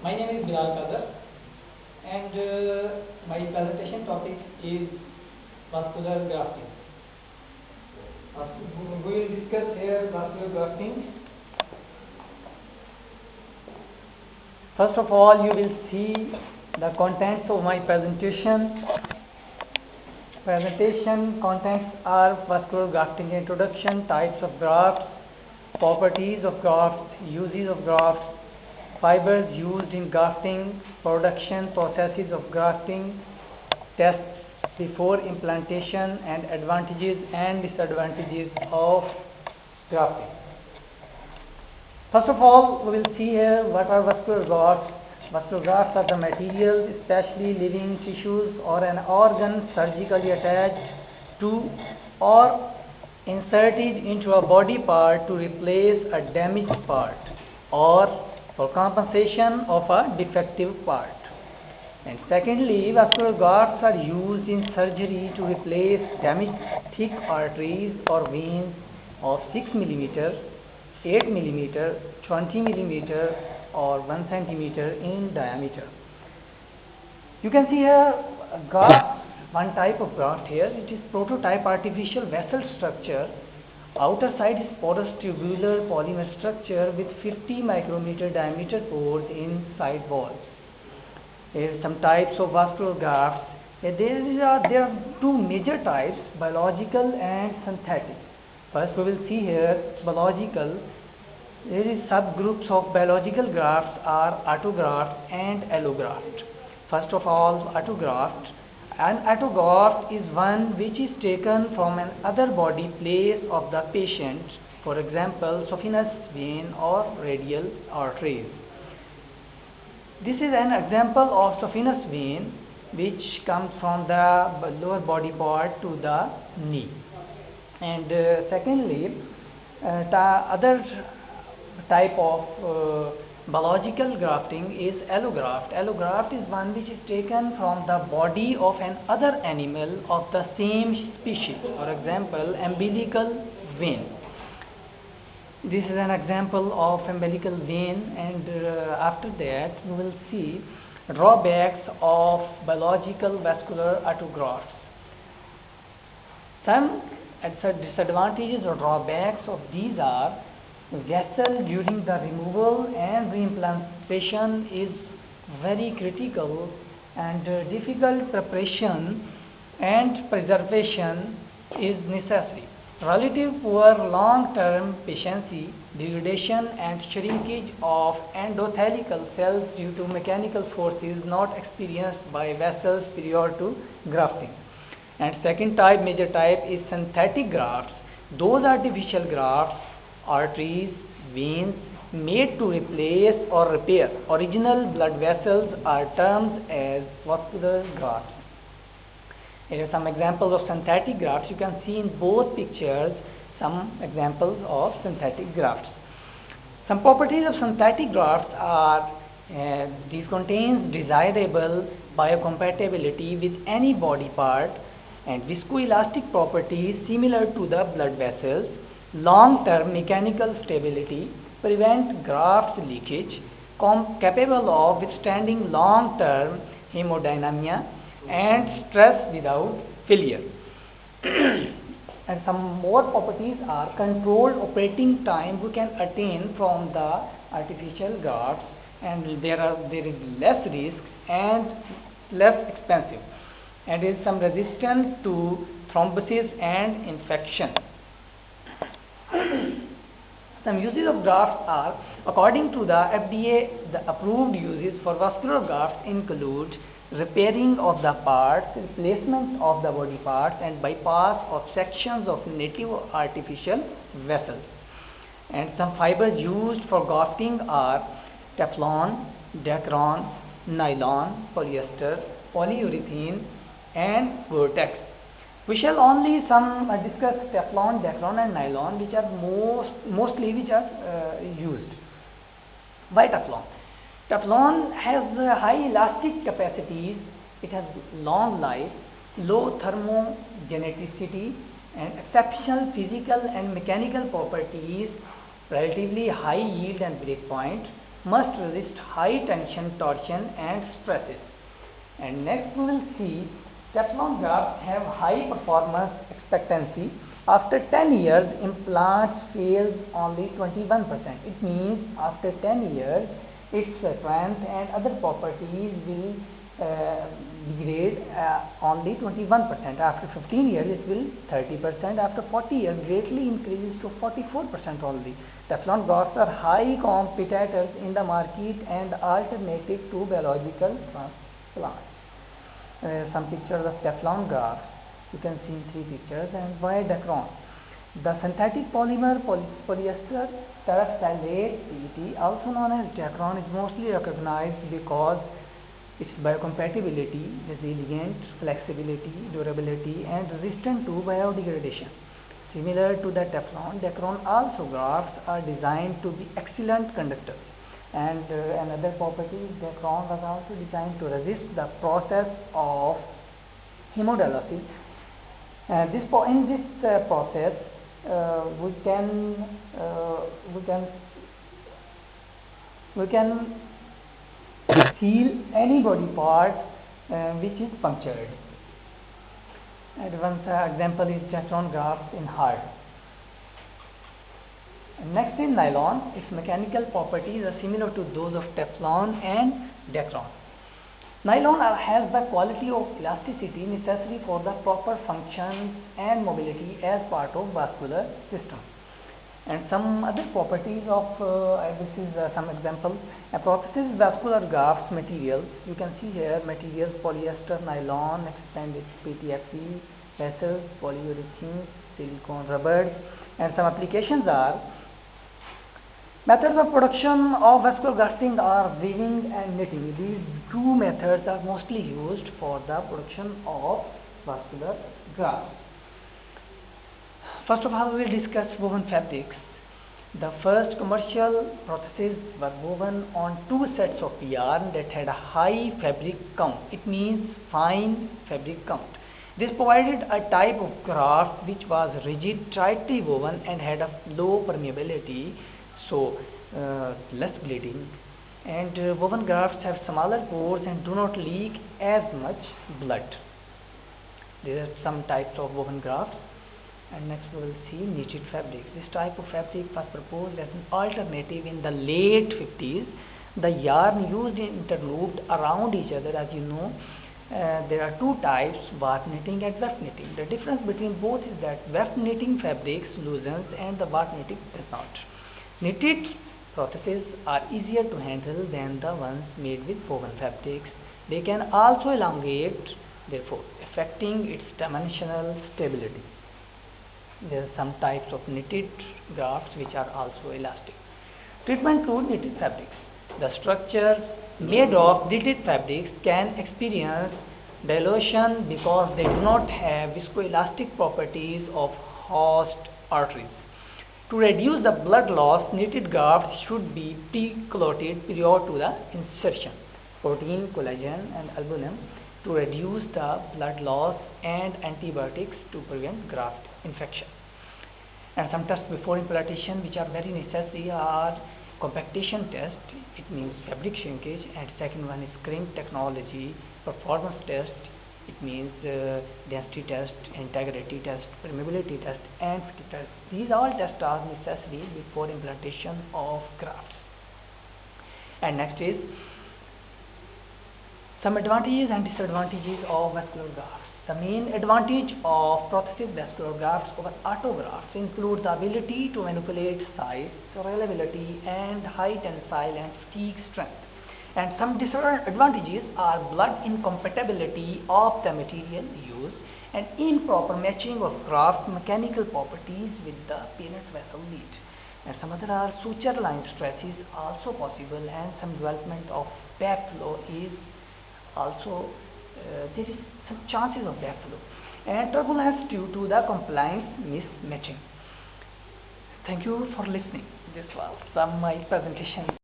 My name is Bilal Qadar, and my presentation topic is vascular grafting. We will discuss here vascular grafting. First of all, you will see the contents of my presentation. Presentation contents are vascular grafting introduction, types of grafts, properties of grafts, uses of grafts, fibers used in grafting, production, processes of grafting, tests before implantation, and advantages and disadvantages of grafting. First of all, we will see here what are vascular grafts. Vascular grafts are the materials, especially living tissues or an organ surgically attached to or inserted into a body part to replace a damaged part or for compensation of a defective part. And secondly, vascular grafts are used in surgery to replace damaged thick arteries or veins of 6 mm, 8 mm, 20 mm or 1 cm in diameter. You can see here a graft, one type of graft here. It is prototype artificial vessel structure. Outer side is porous tubular polymer structure with 50 micrometer diameter pores in side walls. There are some types of vascular grafts. There are two major types, biological and synthetic. First we will see here biological. There is subgroups of biological grafts are autograft and allograft. First of all, autograft. An autograft is one which is taken from an other body place of the patient, for example, saphenous vein or radial arteries. This is an example of saphenous vein which comes from the lower body part to the knee. And secondly, the other type of biological grafting is allograft. Allograft is one which is taken from the body of an other animal of the same species. For example, umbilical vein. This is an example of umbilical vein, and after that we will see drawbacks of biological vascular autografts. Some disadvantages or drawbacks of these are: vessel during the removal and reimplantation is very critical, and difficult preparation and preservation is necessary. Relative poor long-term patency, degradation and shrinkage of endothelial cells due to mechanical forces not experienced by vessels prior to grafting. And second type, major type, is synthetic grafts. Those artificial grafts, arteries, veins made to replace or repair original blood vessels are termed as vascular grafts. Here are some examples of synthetic grafts. You can see in both pictures some examples of synthetic grafts. Some properties of synthetic grafts are these contains desirable biocompatibility with any body part and viscoelastic properties similar to the blood vessels, long-term mechanical stability, prevent graft leakage, capable of withstanding long-term hemodynamia and stress without failure. And some more properties are controlled operating time we can attain from the artificial grafts, and there is less risk and less expensive, and is some resistance to thrombosis and infection. Some uses of grafts are, according to the FDA, the approved uses for vascular grafts include repairing of the parts, replacement of the body parts, and bypass of sections of native artificial vessels. And some fibers used for grafting are Teflon, Dacron, nylon, polyester, polyurethane, and Gore-Tex. We shall only discuss Teflon, Dacron, and nylon, which are mostly used. Why Teflon? Teflon has high elastic capacities. It has long life, low thermogenicity, and exceptional physical and mechanical properties, relatively high yield and break point, must resist high tension, torsion and stresses. And next we will see Teflon grafts have high performance expectancy. After 10 years, implants fails only 21%. It means after 10 years, its strength and other properties will degrade only 21%. After 15 years, it will 30%. After 40 years, greatly increases to 44% only. Teflon grafts are high competitors in the market and alternative to biological transplants. Some pictures of Teflon grafts. You can see in 3 pictures. And why Dacron? The synthetic polymer polyester terephthalate PET, also known as Dacron, is mostly recognized because its biocompatibility, resilient, flexibility, durability, and resistant to biodegradation. Similar to the Teflon, Dacron also grafts are designed to be excellent conductors. And another property is Dacron was also designed to resist the process of hemodialysis. In this process, we can heal any body part which is punctured. And one example is Teflon graft in heart. And next is nylon. Its mechanical properties are similar to those of Teflon and Dacron. Nylon has the quality of elasticity necessary for the proper functions and mobility as part of vascular system. And some other properties of this is some example. A prosthesis vascular grafts materials. You can see here materials: polyester, nylon, expanded PTFE, vessels, polyurethane, silicone, rubber. And some applications are: methods of production of vascular grafting are weaving and knitting. These 2 methods are mostly used for the production of vascular grafts. First of all, we will discuss woven fabrics. The first commercial prostheses were woven on 2 sets of yarn that had a high fabric count. It means fine fabric count. This provided a type of graft which was rigid, tightly woven and had a low permeability, so less bleeding. And woven grafts have smaller pores and do not leak as much blood. There are some types of woven grafts. And next we will see knitted fabrics. This type of fabric was proposed as an alternative in the late 50s. The yarn used in interlooped around each other. As you know, there are 2 types, warp knitting and weft knitting. The difference between both is that weft knitting fabrics loosens and the warp knitting does not. Knitted prostheses are easier to handle than the ones made with woven fabrics. They can also elongate, therefore affecting its dimensional stability. There are some types of knitted grafts which are also elastic. Treatment to knitted fabrics. The structures made of knitted fabrics can experience dilution because they do not have viscoelastic properties of host arteries. To reduce the blood loss, knitted grafts should be pre-coated prior to the insertion. Protein, collagen and albumin to reduce the blood loss and antibiotics to prevent graft infection. And some tests before implantation which are very necessary are compactation test, it means fabric shrinkage, and second one is crimp technology, performance test, it means density test, integrity test, permeability test and fit test. These all tests are necessary before implantation of grafts. And next is some advantages and disadvantages of vascular grafts. The main advantage of prosthetic vascular grafts over autografts include the ability to manipulate size, reliability and high tensile and fatigue strength. And some disadvantages are blood incompatibility of the material used and improper matching of graft mechanical properties with the parent vessel lead. And some other are suture line stretches also possible, and some development of backflow is also there is some chances of backflow and turbulence due to the compliance mismatching. Thank you for listening. This was my presentation.